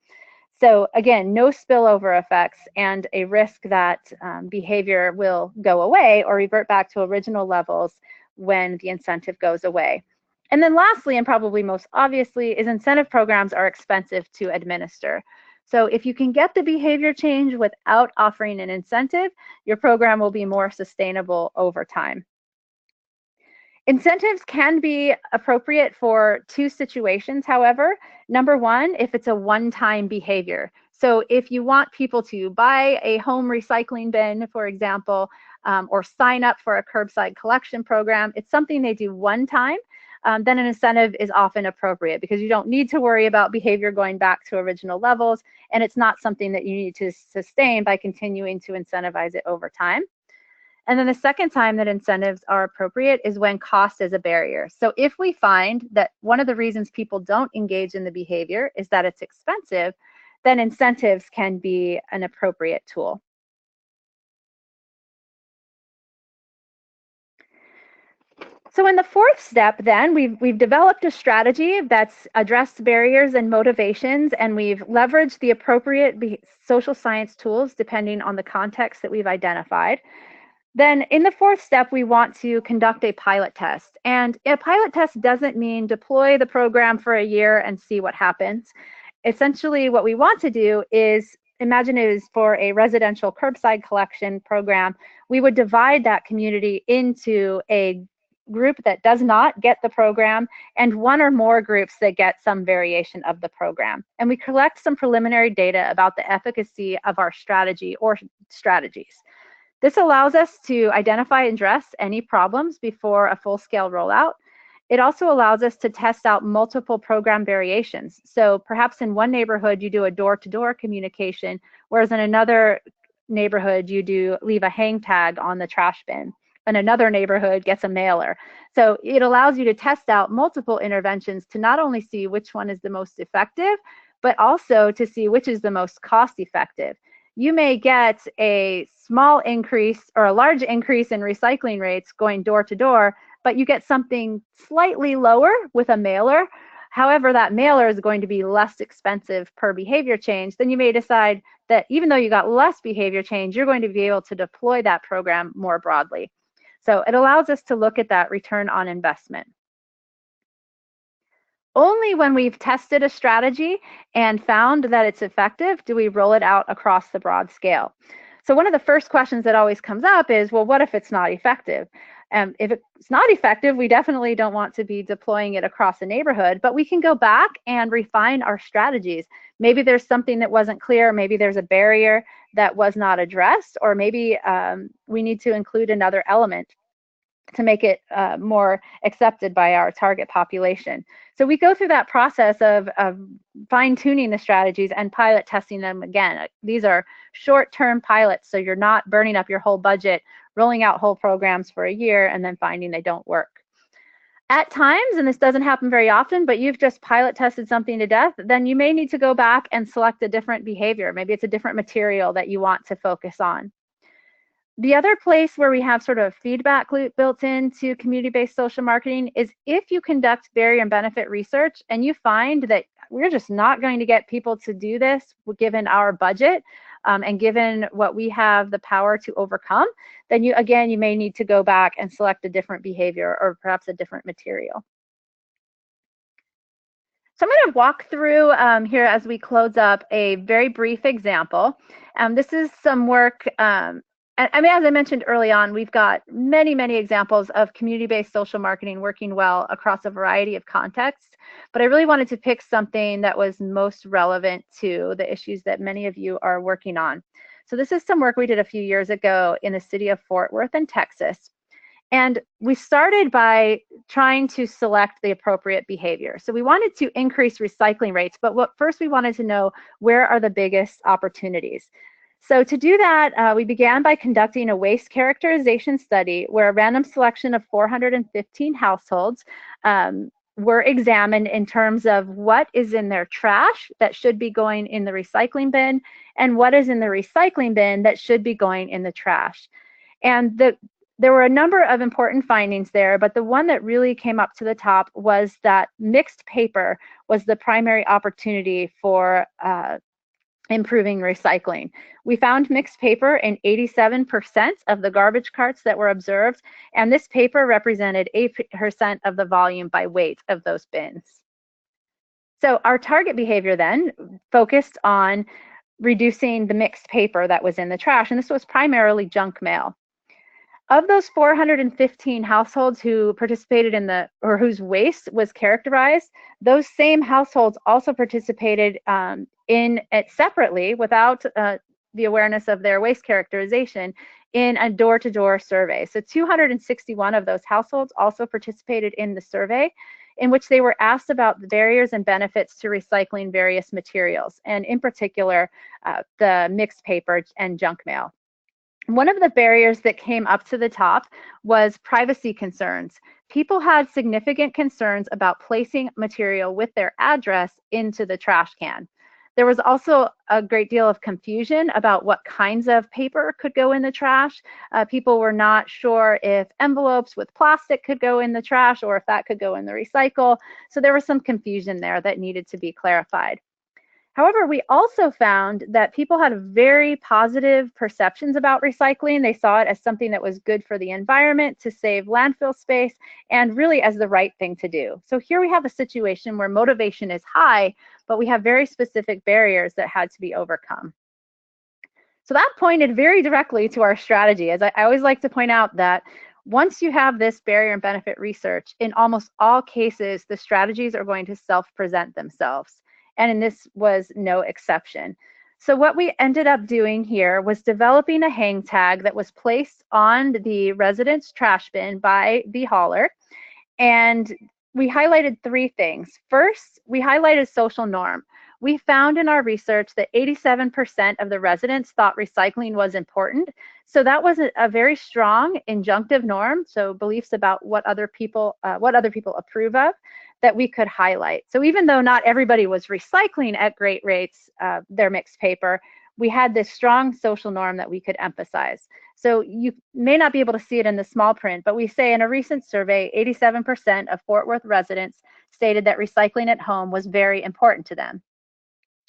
So again, no spillover effects and a risk that behavior will go away or revert back to original levels when the incentive goes away. And then lastly, and probably most obviously, is incentive programs are expensive to administer. So if you can get the behavior change without offering an incentive, your program will be more sustainable over time. Incentives can be appropriate for two situations, however. Number one, if it's a one-time behavior. So if you want people to buy a home recycling bin, for example, or sign up for a curbside collection program, it's something they do one time, then an incentive is often appropriate because you don't need to worry about behavior going back to original levels, and it's not something that you need to sustain by continuing to incentivize it over time. And then the second time that incentives are appropriate is when cost is a barrier. So if we find that one of the reasons people don't engage in the behavior is that it's expensive, then incentives can be an appropriate tool. So in the fourth step, then, we've developed a strategy that's addressed barriers and motivations, and we've leveraged the appropriate social science tools depending on the context that we've identified. Then in the fourth step, we want to conduct a pilot test. And a pilot test doesn't mean deploy the program for a year and see what happens. Essentially, what we want to do is, imagine it is for a residential curbside collection program, we would divide that community into a group that does not get the program and one or more groups that get some variation of the program. And we collect some preliminary data about the efficacy of our strategy or strategies. This allows us to identify and address any problems before a full-scale rollout. It also allows us to test out multiple program variations. So perhaps in one neighborhood, you do a door-to-door communication, whereas in another neighborhood, you leave a hang tag on the trash bin, and another neighborhood gets a mailer. So it allows you to test out multiple interventions to not only see which one is the most effective, but also to see which is the most cost-effective. You may get a small increase or a large increase in recycling rates going door to door, but you get something slightly lower with a mailer. However, that mailer is going to be less expensive per behavior change, then you may decide that even though you got less behavior change, you're going to be able to deploy that program more broadly. So it allows us to look at that return on investment. Only when we've tested a strategy and found that it's effective do we roll it out across the broad scale. So one of the first questions that always comes up is, well, what if it's not effective? If it's not effective, we definitely don't want to be deploying it across a neighborhood, but we can go back and refine our strategies. Maybe there's something that wasn't clear, maybe there's a barrier that was not addressed, or maybe we need to include another element to make it more accepted by our target population. So we go through that process of fine-tuning the strategies and pilot testing them again. These are short-term pilots, so you're not burning up your whole budget, rolling out whole programs for a year, and then finding they don't work. At times, and this doesn't happen very often, but you've just pilot tested something to death, then you may need to go back and select a different behavior. Maybe it's a different material that you want to focus on. The other place where we have sort of feedback loop built into community-based social marketing is if you conduct barrier and benefit research and you find that we're just not going to get people to do this given our budget and given what we have the power to overcome, then you may need to go back and select a different behavior or perhaps a different material. So I'm going to walk through here as we close up a very brief example. This is some work I mean, as I mentioned early on, we've got many, many examples of community-based social marketing working well across a variety of contexts, but I really wanted to pick something that was most relevant to the issues that many of you are working on. So this is some work we did a few years ago in the city of Fort Worth in Texas. And we started by trying to select the appropriate behavior. So we wanted to increase recycling rates, but first we wanted to know where are the biggest opportunities. So to do that, we began by conducting a waste characterization study where a random selection of 415 households were examined in terms of what is in their trash that should be going in the recycling bin and what is in the recycling bin that should be going in the trash. And there were a number of important findings there, but the one that really came up to the top was that mixed paper was the primary opportunity for improving recycling. We found mixed paper in 87% of the garbage carts that were observed, and this paper represented 8% of the volume by weight of those bins. So our target behavior then focused on reducing the mixed paper that was in the trash, and this was primarily junk mail. Of those 415 households who participated in whose waste was characterized, those same households also participated in it separately without the awareness of their waste characterization in a door-to-door survey. So 261 of those households also participated in the survey in which they were asked about the barriers and benefits to recycling various materials, and in particular, the mixed paper and junk mail. One of the barriers that came up to the top was privacy concerns. People had significant concerns about placing material with their address into the trash can. There was also a great deal of confusion about what kinds of paper could go in the trash. People were not sure if envelopes with plastic could go in the trash or if that could go in the recycle. So there was some confusion there that needed to be clarified. However, we also found that people had very positive perceptions about recycling. They saw it as something that was good for the environment, to save landfill space, and really as the right thing to do. So here we have a situation where motivation is high, but we have very specific barriers that had to be overcome. So that pointed very directly to our strategy. As I always like to point out that once you have this barrier and benefit research, in almost all cases, the strategies are going to self-present themselves. And this was no exception. So what we ended up doing here was developing a hang tag that was placed on the resident's trash bin by the hauler. And we highlighted three things. First, we highlighted social norm. We found in our research that 87% of the residents thought recycling was important. So that was a very strong injunctive norm, so beliefs about what other people approve of, that we could highlight. So even though not everybody was recycling at great rates their mixed paper, we had this strong social norm that we could emphasize. So you may not be able to see it in the small print, but we say in a recent survey, 87% of Fort Worth residents stated that recycling at home was very important to them.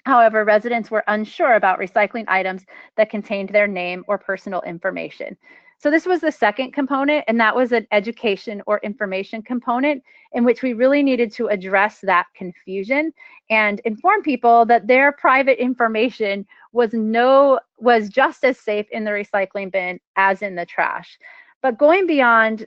However, residents were unsure about recycling items that contained their name or personal information. So this was the second component, and that was an education or information component in which we really needed to address that confusion and inform people that their private information was just as safe in the recycling bin as in the trash. But going beyond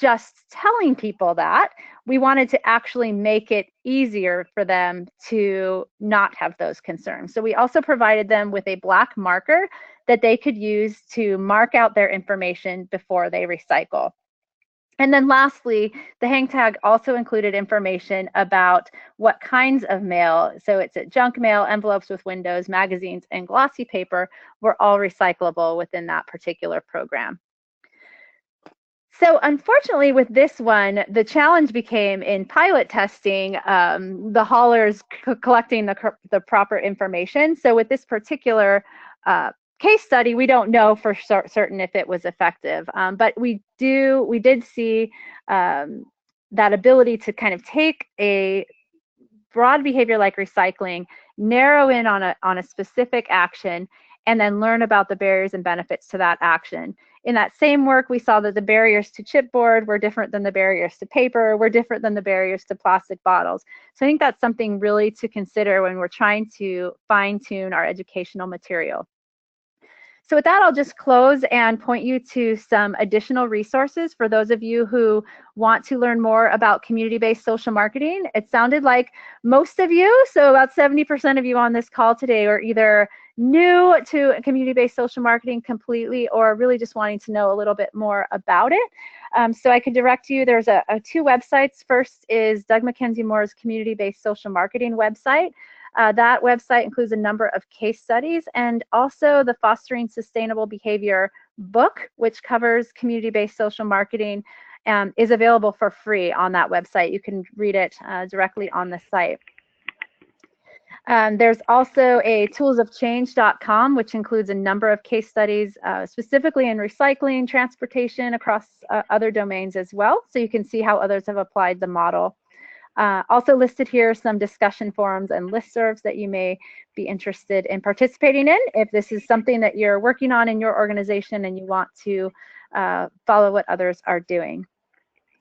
just telling people that, we wanted to actually make it easier for them to not have those concerns. So we also provided them with a black marker that they could use to mark out their information before they recycle. And then lastly, the hang tag also included information about what kinds of mail, so it's junk mail, envelopes with windows, magazines, and glossy paper were all recyclable within that particular program. So unfortunately with this one, the challenge became in pilot testing, the haulers collecting the proper information. So with this particular case study, we don't know for certain if it was effective, but we did see that ability to kind of take a broad behavior like recycling, narrow in on a specific action, and then learn about the barriers and benefits to that action. In that same work, we saw that the barriers to chipboard were different than the barriers to paper, were different than the barriers to plastic bottles. So I think that's something really to consider when we're trying to fine-tune our educational material. So with that, I'll just close and point you to some additional resources for those of you who want to learn more about community-based social marketing. It sounded like most of you, so about 70% of you on this call today, are either new to community-based social marketing completely or really just wanting to know a little bit more about it. So I could direct you, there's two websites. First is Doug Mackenzie Moore's community-based social marketing website. That website includes a number of case studies and also the Fostering Sustainable Behavior book, which covers community-based social marketing, is available for free on that website. You can read it directly on the site. There's also a toolsofchange.com, which includes a number of case studies, specifically in recycling, transportation, across other domains as well. So you can see how others have applied the model. Also listed here some discussion forums and listservs that you may be interested in participating in if this is something that you're working on in your organization and you want to follow what others are doing.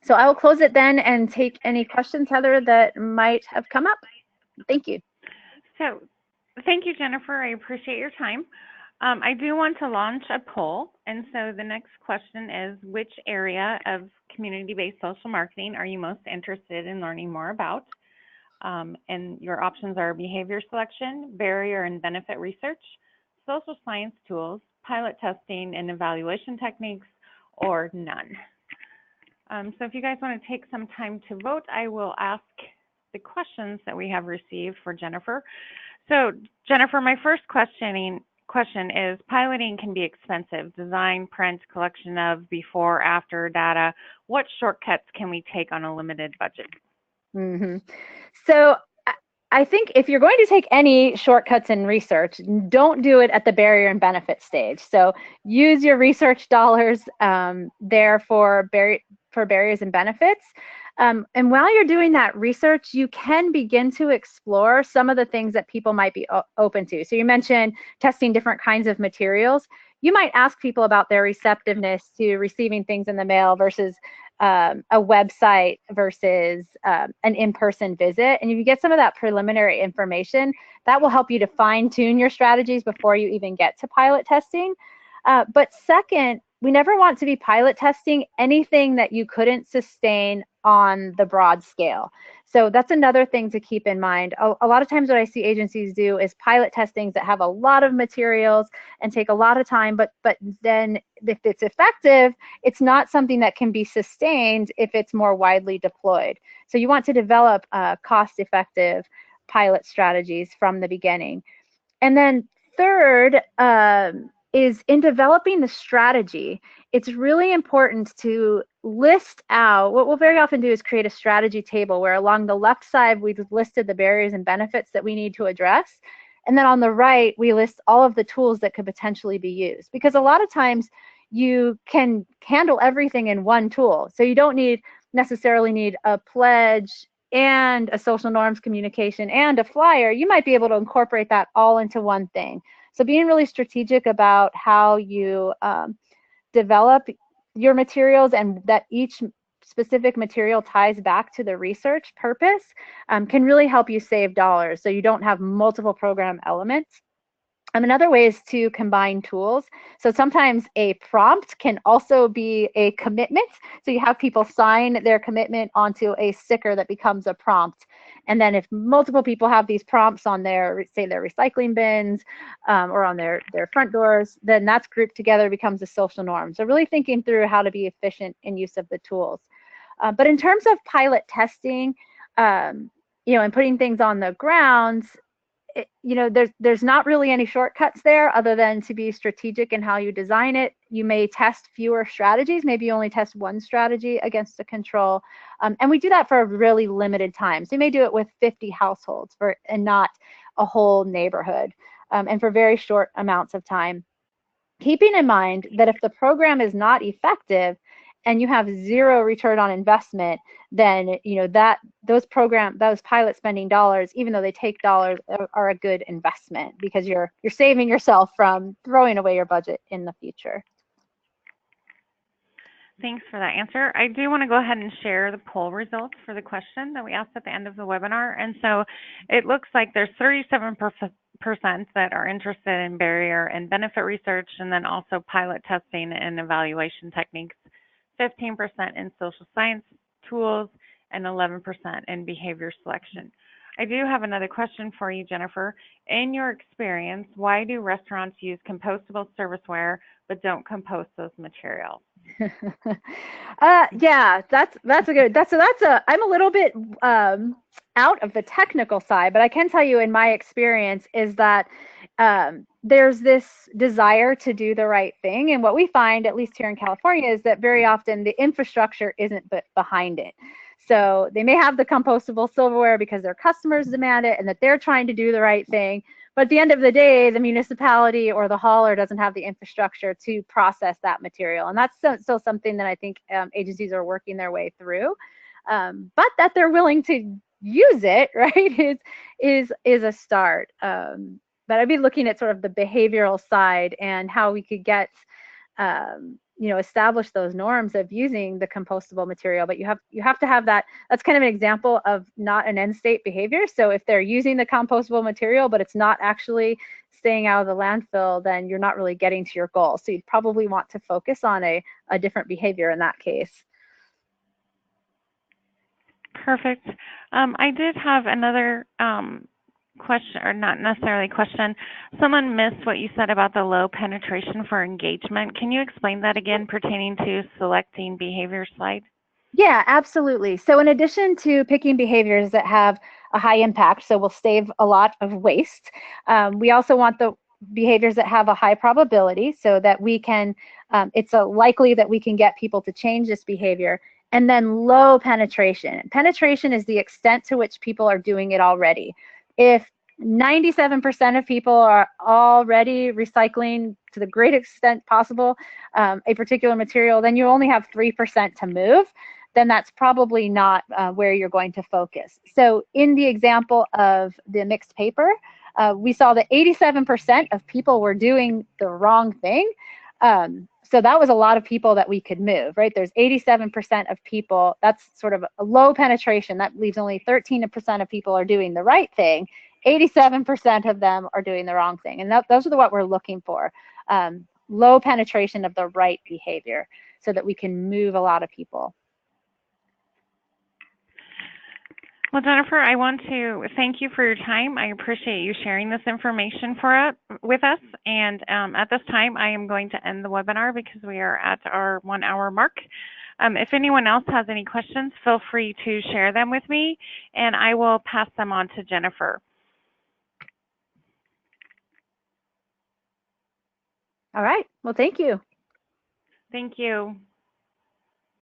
So I will close it then and take any questions, Heather, that might have come up. Thank you. So thank you, Jennifer. I appreciate your time. I do want to launch a poll. And so the next question is, which area of community-based social marketing are you most interested in learning more about? And your options are behavior selection, barrier and benefit research, social science tools, pilot testing and evaluation techniques, or none. So if you guys want to take some time to vote, I will ask the questions that we have received for Jennifer. So Jennifer, my first question is, piloting can be expensive. Design, print, collection of before, after data. What shortcuts can we take on a limited budget? So I think if you're going to take any shortcuts in research, don't do it at the barrier and benefit stage. So use your research dollars there for barriers and benefits. And while you're doing that research, you can begin to explore some of the things that people might be open to. So you mentioned testing different kinds of materials. You might ask people about their receptiveness to receiving things in the mail versus a website versus an in-person visit. And if you get some of that preliminary information, that will help you to fine-tune your strategies before you even get to pilot testing. But second, we never want to be pilot testing anything that you couldn't sustain on the broad scale. So that's another thing to keep in mind. A lot of times what I see agencies do is pilot testings that have a lot of materials and take a lot of time, but then if it's effective, it's not something that can be sustained if it's more widely deployed. So you want to develop cost-effective pilot strategies from the beginning. And then third, is in developing the strategy, it's really important to list out, what we'll very often do is create a strategy table where along the left side, we've listed the barriers and benefits that we need to address. And then on the right, we list all of the tools that could potentially be used. Because a lot of times you can handle everything in one tool. So you don't necessarily need a pledge and a social norms communication and a flyer. You might be able to incorporate that all into one thing. So being really strategic about how you develop your materials and that each specific material ties back to the research purpose can really help you save dollars, so you don't have multiple program elements. Another way is to combine tools. So sometimes a prompt can also be a commitment. So you have people sign their commitment onto a sticker that becomes a prompt. And then if multiple people have these prompts on their, say, their recycling bins or on their front doors, then that's grouped together, becomes a social norm. So really thinking through how to be efficient in use of the tools. But in terms of pilot testing, and putting things on the ground, there's not really any shortcuts there other than to be strategic in how you design it. You may test fewer strategies. Maybe you only test one strategy against a control. And we do that for a really limited time. So you may do it with 50 households and not a whole neighborhood, and for very short amounts of time. Keeping in mind that if the program is not effective and you have zero return on investment, then those pilot spending dollars, even though they take dollars, are a good investment because you're saving yourself from throwing away your budget in the future. Thanks for that answer. I do want to go ahead and share the poll results for the question that we asked at the end of the webinar. And so it looks like there's 37% that are interested in barrier and benefit research, and then also pilot testing and evaluation techniques, 15% in social science tools, and 11% in behavior selection. I do have another question for you, Jennifer. In your experience, why do restaurants use compostable serviceware but don't compost those materials? Yeah, that's a good. I'm a little bit out of the technical side, but I can tell you in my experience is that there's this desire to do the right thing, and what we find, at least here in California, is that very often the infrastructure isn't behind it. So they may have the compostable silverware because their customers demand it and that they're trying to do the right thing. But at the end of the day, the municipality or the hauler doesn't have the infrastructure to process that material. And that's still something that I think agencies are working their way through. But that they're willing to use it, right, is a start. But I'd be looking at sort of the behavioral side and how we could get establish those norms of using the compostable material. But you have to have that. That's kind of an example of not an end state behavior. So if they're using the compostable material, but it's not actually staying out of the landfill, then you're not really getting to your goal. So you'd probably want to focus on a different behavior in that case. Perfect. I did have another question, or not necessarily question. Someone missed what you said about the low penetration for engagement. Can you explain that again pertaining to selecting behavior slide? Yeah, absolutely. So in addition to picking behaviors that have a high impact, so we'll save a lot of waste, we also want the behaviors that have a high probability so that we can, it's likely that we can get people to change this behavior. And then low penetration. Penetration is the extent to which people are doing it already. If 97% of people are already recycling to the great extent possible a particular material, then you only have 3% to move, then that's probably not where you're going to focus. So in the example of the mixed paper, we saw that 87% of people were doing the wrong thing. So that was a lot of people that we could move, right? There's 87% of people. That's sort of a low penetration. That leaves only 13% of people are doing the right thing. 87% of them are doing the wrong thing. And those are what we're looking for. Low penetration of the right behavior so that we can move a lot of people. Well, Jennifer, I want to thank you for your time. I appreciate you sharing this information with us. And at this time, I am going to end the webinar because we are at our 1 hour mark. If anyone else has any questions, feel free to share them with me, and I will pass them on to Jennifer. All right. Well, thank you. Thank you.